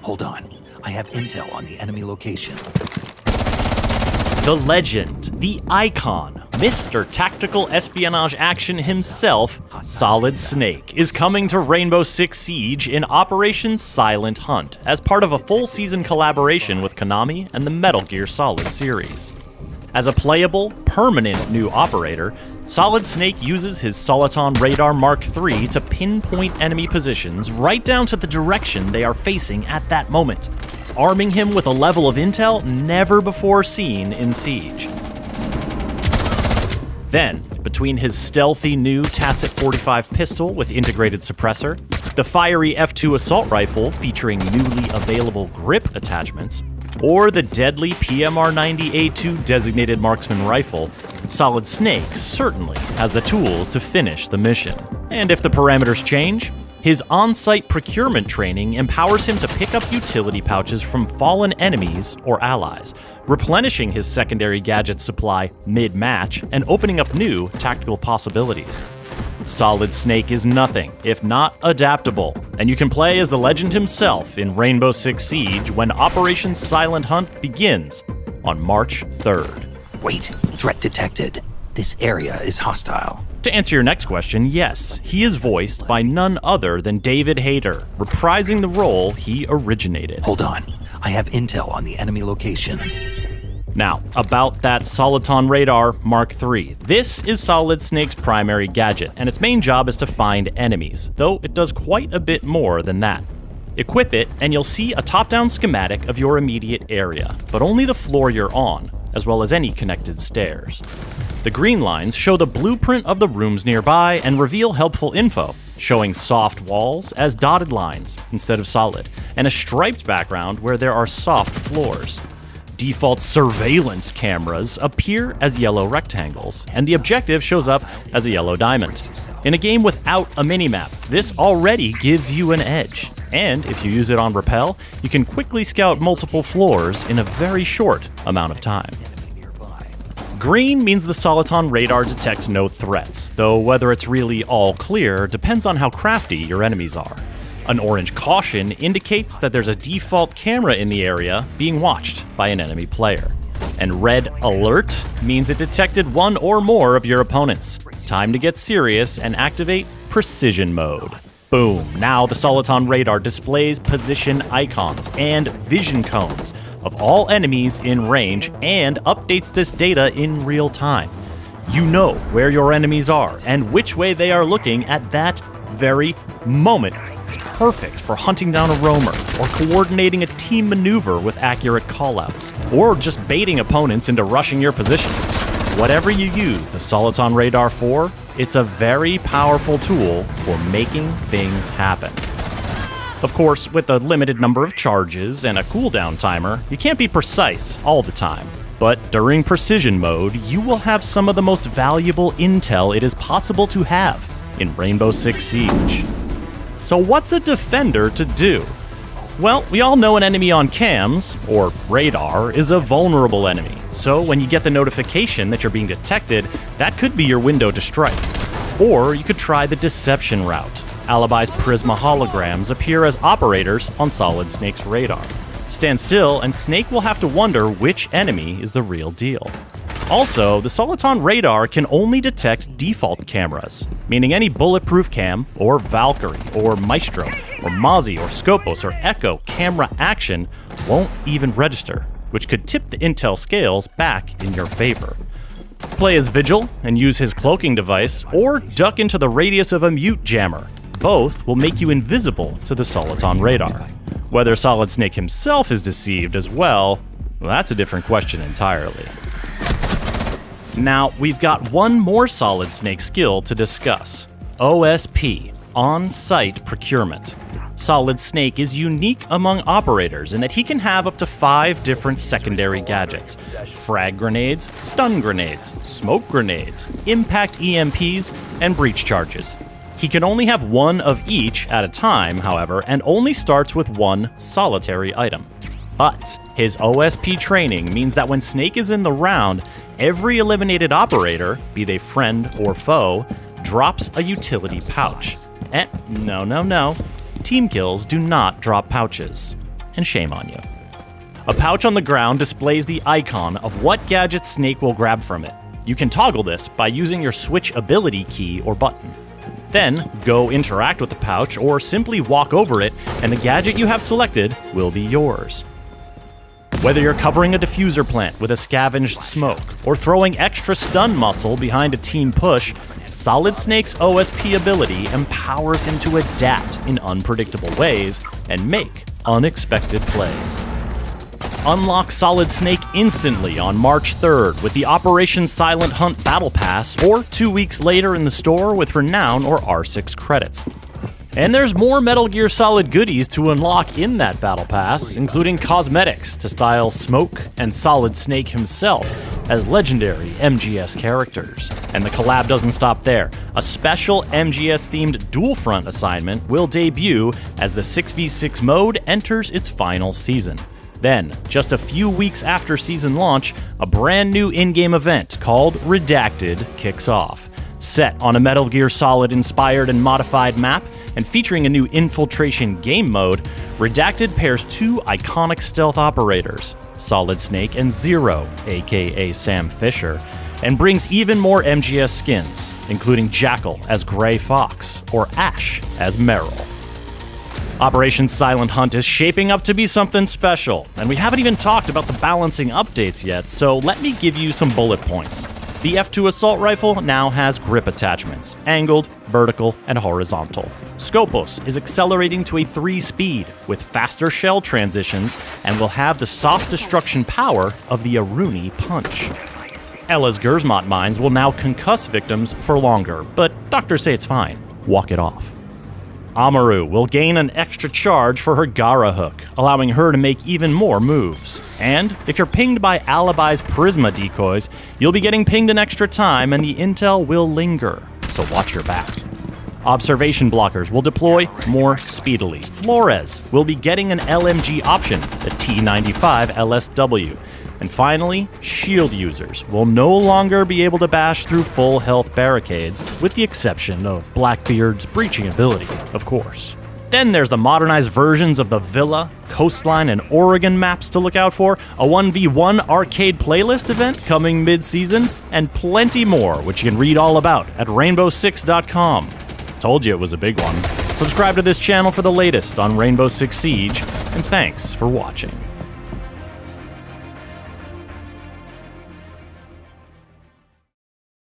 Hold on. I have intel on the enemy location. The legend, the icon, Mr. Tactical Espionage Action himself, Solid Snake, is coming to Rainbow Six Siege in Operation Silent Hunt as part of a full-season collaboration with Konami and the Metal Gear Solid series. As a playable, permanent new operator, Solid Snake uses his Soliton Radar Mark III to pinpoint enemy positions right down to the direction they are facing at that moment, arming him with a level of intel never before seen in Siege. Then, between his stealthy new Tacit 45 pistol with integrated suppressor, the fiery F2 assault rifle featuring newly available grip attachments, or the deadly PMR-90A2 designated marksman rifle, Solid Snake certainly has the tools to finish the mission. And if the parameters change, his on-site procurement training empowers him to pick up utility pouches from fallen enemies or allies, replenishing his secondary gadget supply mid-match and opening up new tactical possibilities. Solid Snake is nothing if not adaptable, and you can play as the legend himself in Rainbow Six Siege when Operation Silent Hunt begins on March 3rd. Wait, threat detected. This area is hostile. To answer your next question, yes, he is voiced by none other than David Hayter, reprising the role he originated. Hold on. I have intel on the enemy location. Now, about that Soliton Radar Mark III. This is Solid Snake's primary gadget, and its main job is to find enemies, though it does quite a bit more than that. Equip it, and you'll see a top-down schematic of your immediate area, but only the floor you're on, as well as any connected stairs. The green lines show the blueprint of the rooms nearby and reveal helpful info, showing soft walls as dotted lines instead of solid, and a striped background where there are soft floors. Default surveillance cameras appear as yellow rectangles, and the objective shows up as a yellow diamond. In a game without a minimap, this already gives you an edge, and if you use it on Rappel, you can quickly scout multiple floors in a very short amount of time. Green means the Soliton radar detects no threats, though whether it's really all clear depends on how crafty your enemies are. An orange caution indicates that there's a default camera in the area being watched by an enemy player. And red alert means it detected one or more of your opponents. Time to get serious and activate precision mode. Boom, now the Soliton radar displays position icons and vision cones of all enemies in range and updates this data in real time. You know where your enemies are and which way they are looking at that very moment. It's perfect for hunting down a roamer, or coordinating a team maneuver with accurate callouts, or just baiting opponents into rushing your position. Whatever you use the Soliton radar for, it's a very powerful tool for making things happen. Of course, with a limited number of charges and a cooldown timer, you can't be precise all the time. But during precision mode, you will have some of the most valuable intel it is possible to have in Rainbow Six Siege. So what's a defender to do? Well, we all know an enemy on cams, or radar, is a vulnerable enemy. So when you get the notification that you're being detected, that could be your window to strike. Or you could try the deception route. Alibi's Prisma holograms appear as operators on Solid Snake's radar. Stand still, and Snake will have to wonder which enemy is the real deal. Also, the Soliton radar can only detect default cameras, meaning any bulletproof cam, or Valkyrie, or Maestro, or Mozzie, or Scopus, or Echo camera action won't even register, which could tip the intel scales back in your favor. Play as Vigil and use his cloaking device, or duck into the radius of a mute jammer. Both will make you invisible to the Soliton radar. Whether Solid Snake himself is deceived as well, that's a different question entirely. Now, we've got one more Solid Snake skill to discuss. OSP, On-Site Procurement. Solid Snake is unique among operators in that he can have up to 5 different secondary gadgets: frag grenades, stun grenades, smoke grenades, impact EMPs, and breach charges. He can only have one of each at a time, however, and only starts with one solitary item. But his OSP training means that when Snake is in the round, every eliminated operator, be they friend or foe, drops a utility pouch. No. Team kills do not drop pouches. and shame on you. A pouch on the ground displays the icon of what gadget Snake will grab from it. You can toggle this by using your Switch ability key or button. Then, go interact with the pouch or simply walk over it, and the gadget you have selected will be yours. Whether you're covering a diffuser plant with a scavenged smoke, or throwing extra stun muscle behind a team push, Solid Snake's OSP ability empowers him to adapt in unpredictable ways and make unexpected plays. Unlock Solid Snake instantly on March 3rd with the Operation Silent Hunt Battle Pass, or 2 weeks later in the store with Renown or R6 credits. And there's more Metal Gear Solid goodies to unlock in that Battle Pass, including cosmetics to style Smoke and Solid Snake himself as legendary MGS characters. And the collab doesn't stop there. A special MGS-themed Dual Front assignment will debut as the 6v6 mode enters its final season. Then, just a few weeks after season launch, a brand new in-game event called Redacted kicks off. Set on a Metal Gear Solid inspired and modified map, and featuring a new infiltration game mode, Redacted pairs two iconic stealth operators, Solid Snake and Zero, aka Sam Fisher, and brings even more MGS skins, including Jackal as Gray Fox or Ash as Meryl. Operation Silent Hunt is shaping up to be something special, and we haven't even talked about the balancing updates yet, so let me give you some bullet points. The F2 assault rifle now has grip attachments, angled, vertical, and horizontal. Scopus is accelerating to a 3-speed with faster shell transitions and will have the soft destruction power of the Aruni punch. Ella's Gersmont mines will now concuss victims for longer, but doctors say it's fine. Walk it off. Amaru will gain an extra charge for her Gara hook, allowing her to make even more moves. And if you're pinged by Alibi's Prisma decoys, you'll be getting pinged an extra time and the intel will linger, so watch your back. Observation blockers will deploy more speedily. Flores will be getting an LMG option, the T95 LSW. And finally, shield users will no longer be able to bash through full health barricades, with the exception of Blackbeard's breaching ability, of course. Then there's the modernized versions of the Villa, Coastline, and Oregon maps to look out for, a 1v1 arcade playlist event coming mid-season, and plenty more, which you can read all about at rainbow6.com. Told you it was a big one. Subscribe to this channel for the latest on Rainbow Six Siege, and thanks for watching.